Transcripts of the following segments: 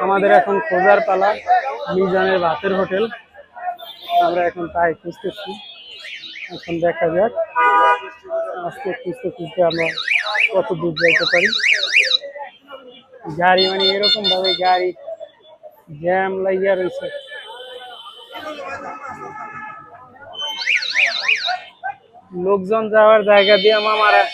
আমাদের এখন খোঁজার পালা মিজানের ভাতের হোটেল। আমরা এখন তাই খুঁজতেছি। এখন দেখা যাক আজকে খুঁজতে খুঁজতে আমরা কত দূর যাইতে পারি। গাড়ি মানে এরকম ভাবে গাড়ি জ্যাম লাগিয়া রয়েছে। লোকজন যাওয়ার জায়গা দিয়ে মামারা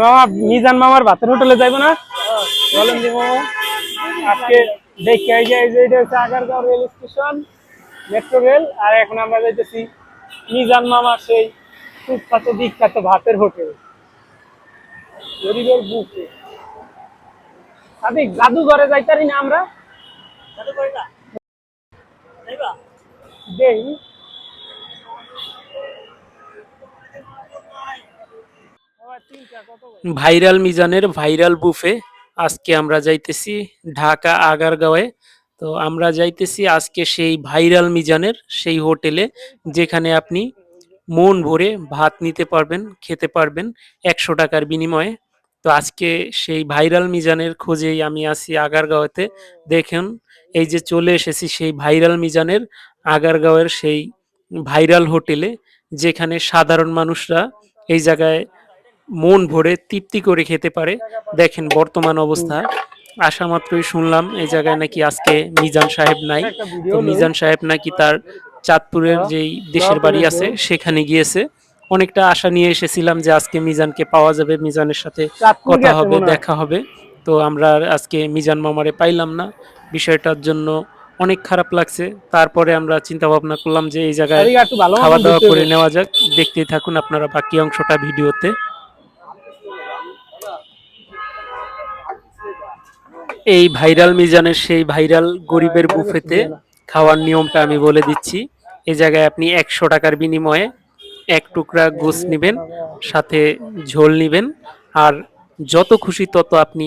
মামা মিজান মামার ভাতের হোটেলে যাইবো না? বলেন যে মামা আজকে দেখে এই যে এটা হচ্ছে Agargaon rail station, metro rail. আর এখন আমরা যাইতেছি মিজান মামার সেই সুখ্যাত বিখ্যাত ভাতের হোটেল গরিবের বুকে। সাদিক জাদুঘরে যাইতারি না আমরা? দেই ভাইরাল মিজানের ভাইরাল বুফে আজকে আমরা যাইতেছি ঢাকা আগারগাঁওয়ে। তো আমরা যাইতেছি আজকে সেই ভাইরাল মিজানের সেই হোটেলে, যেখানে আপনি মন ভরে ভাত নিতে পারবেন, খেতে পারবেন ১০০ টাকার বিনিময়ে। তো আজকে সেই ভাইরাল মিজানের খোঁজেই আমি আছি আগারগাঁওতে। দেখুন, এই যে চলে এসেছি সেই ভাইরাল মিজানের আগারগাঁওয়ের সেই ভাইরাল হোটেলে, যেখানে সাধারণ মানুষরা এই জায়গায় মন ভরে তৃপ্তি করে খেতে পারে। দেখেন বর্তমান অবস্থা, আসা মাত্রই শুনলাম এই জায়গায় নাকি আজকে মিজান সাহেব নাই। একটা তো ভিডিও লই মিজান সাহেব নাকি তার চাঁদপুরের যেই দেশের বাড়ি আছে সেখানে গিয়েছে। অনেকটা আশা নিয়ে এসেছিলাম যে আজকে মিজানকে পাওয়া যাবে, মিজানের সাথে চাঁদপুর কথা গেছে হবে, মনে হয়। দেখা হবে। তো আমরা আর আজকে মিজান মামারে পাইলাম না, বিষয়টার জন্য অনেক খারাপ লাগছে। তারপরে আমরা চিন্তা ভাবনা করলাম যে এই জায়গায় সাদিক একটু ভালো খাওয়া মতন দাওয়া ঢুকতে করে হবে। নেওয়া যাক। দেখতেই থাকুন আপনারা বাকি অংশটা ভিডিওতে। এই ভাইরাল মিজানের সেই ভাইরাল গরিবের একবারে করছি বুফেতে দিয়ে না। খাওয়ার নিয়মটা আমি বলে দিচ্ছি। এই জায়গায় আপনি ১০০ টাকার বিনিময়ে ১ টুকরা গোস নিবেন, সাথে ঝোল নিবেন, আর যত খুশি তত আপনি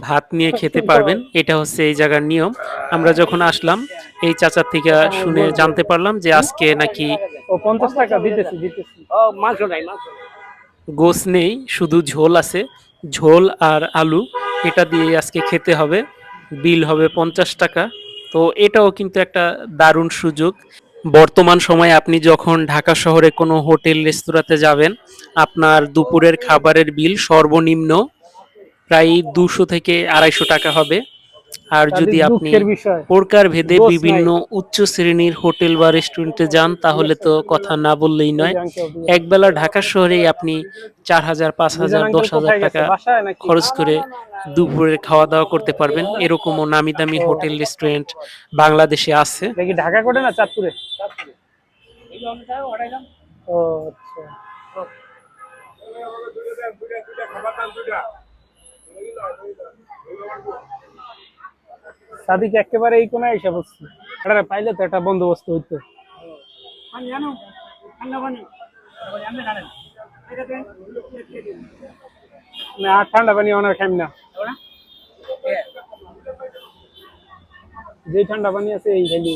ভাত নিয়ে খেতে পারবেন। এটা হচ্ছে এই জায়গার নিয়ম। আমরা যখন আসলাম এই চাচার থেকে শুনে জানতে পারলাম যে আজকে নাকি ও 50 টাকা দিতেছি দিতেছি। ও মাংস নাই মাংস। গোস নেই, শুধু ঝোল আছে। ঝোল আর আলু এটা দিয়ে আজকে খেতে হবে। বিল হবে ৫০ টাকা। তো এটাও কিন্তু একটা দারুণ সুযোগ। বর্তমান সময়ে আপনি যখন ঢাকা শহরে কোনো হোটেল রেস্তোরাঁতে যাবেন, আপনার দুপুরের খাবারের বিল সর্বনিম্ন প্রায় ২০০ থেকে ২৫০ টাকা হবে। আর সাদিক যদি আপনি দুঃখের বিষয় প্রকার ভেদে গোস নাই। বিভিন্ন উচ্চ শ্রেণীর হোটেল বা রেস্টুরেন্টে যান, তাহলে তো কথা না বললেই এই নয়। যে আঙ্কেল একবেলা ঢাকা শহরেই আপনি ৪,০০০, মিজান ৫,০০০, আঙ্কেল ১০,০০০ কোথায় গেছে? টাকা বাসায় নাকি? খরচ করে দুপুরের খাওয়া দাওয়া করতে পারবেন। এরকমও নামি দামি ও হোটেল রেস্টুরেন্ট বাংলাদেশে আছে। দেখি ঢাকা কোটে না চাঁদপুরে? ও আচ্ছা। সাদিক একেবারে এই কোনায় এসে বসছে। এটা পাইলে তো একটা বন্দোবস্ত হইতো। না ঠান্ডা পানি অনেক খাইম না, যে ঠান্ডা পানি আছে এই খাইলে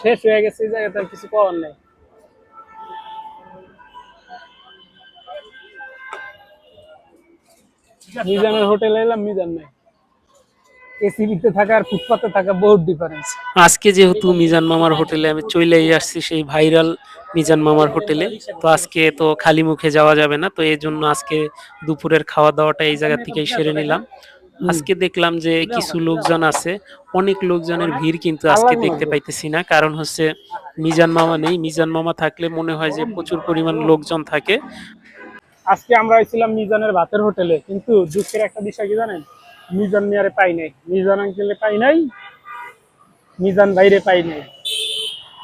শেষ হয়ে গেছে, এই জায়গাতে আর কিছু পাওয়ার নাই। মিজানের হোটেলে এলাম, মিজান নাই। এসিবিতে থাকা আর ফুটপাতে থাকা বহুত ডিফারেন্স। আজকে যেহেতু মিজান মামার হোটেলে আমি চলেই আসছি, সেই ভাইরাল মিজান মামার হোটেলে, তো আজকে তো খালি মুখে যাওয়া যাবে না। তো এই জন্য আজকে দুপুরের খাওয়া দাওয়াটা এই জায়গা থেকেই সেরে নিলাম। আজকে দেখলাম যে কিছু লোকজন আছে, অনেক লোকজনের ভিড় কিন্তু আজকে দেখতে পাইতেছি না। কারণ হচ্ছে মিজান মামা নেই। মিজান মামা থাকলে মনে হয় যে প্রচুর পরিমাণ লোকজন থাকে। আজকে আমরা হয়েছিলাম মিজানের ভাতের হোটেলে, কিন্তু দুঃখের একটা বিষয় কি জানেন, মিজান মিয়ারে পাই নাই, মিজান আঙ্কেলে পাই নাই, মিজান ভাইরে পাই নাই।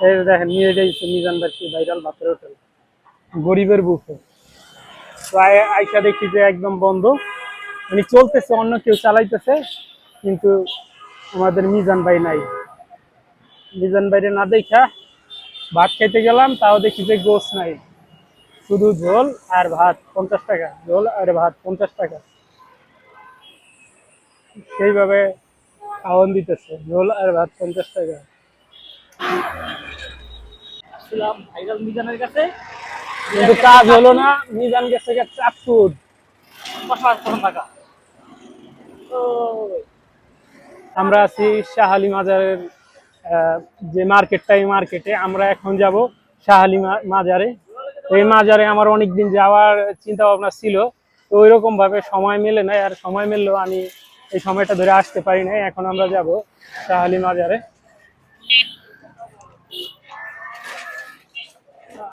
এই যে দেখেন নিয়ে যাইছে মিজান ভাই ভাইরাল ভাতের হোটেল গরিবের বুফে। তো আইসা দেখি যে একদম বন্ধ, মানে চলতেছে, অন্য কেউ চালাইতেছে, কিন্তু আমাদের মিজান ভাই নাই। মিজান ভাইরে না দেখা ভাত খাইতে গেলাম, তাও দেখি যে গোস নাই। শুধু ঝোল আর ভাত 50 টাকা, ঝোল আর ভাত 50 টাকা, সেইভাবে খাওয়ান দিতেছে, ঝোল আর ভাত 50 টাকা। আসলাম ভাইরাল মিজানের কাছে, কিন্তু কাজ হলো না, মিজান গেছে গিয়ে চাঁদপুর। 500 টাকা। তো আমরা আছি শাহালি মাজারের যে মার্কেটটা, এই মার্কেটে আমরা এখন যাব শাহালি মাজারে। তো এই মাজারে আমার অনেকদিন যাওয়ার চিন্তা ভাবনা ছিল, তো ওইরকম ভাবে সময় মেলে নাই, আর সময় মিললেও আমি এই সময়টা ধরে আসতে পারি নাই। এখন আমরা যাব শাহালি মাজারে।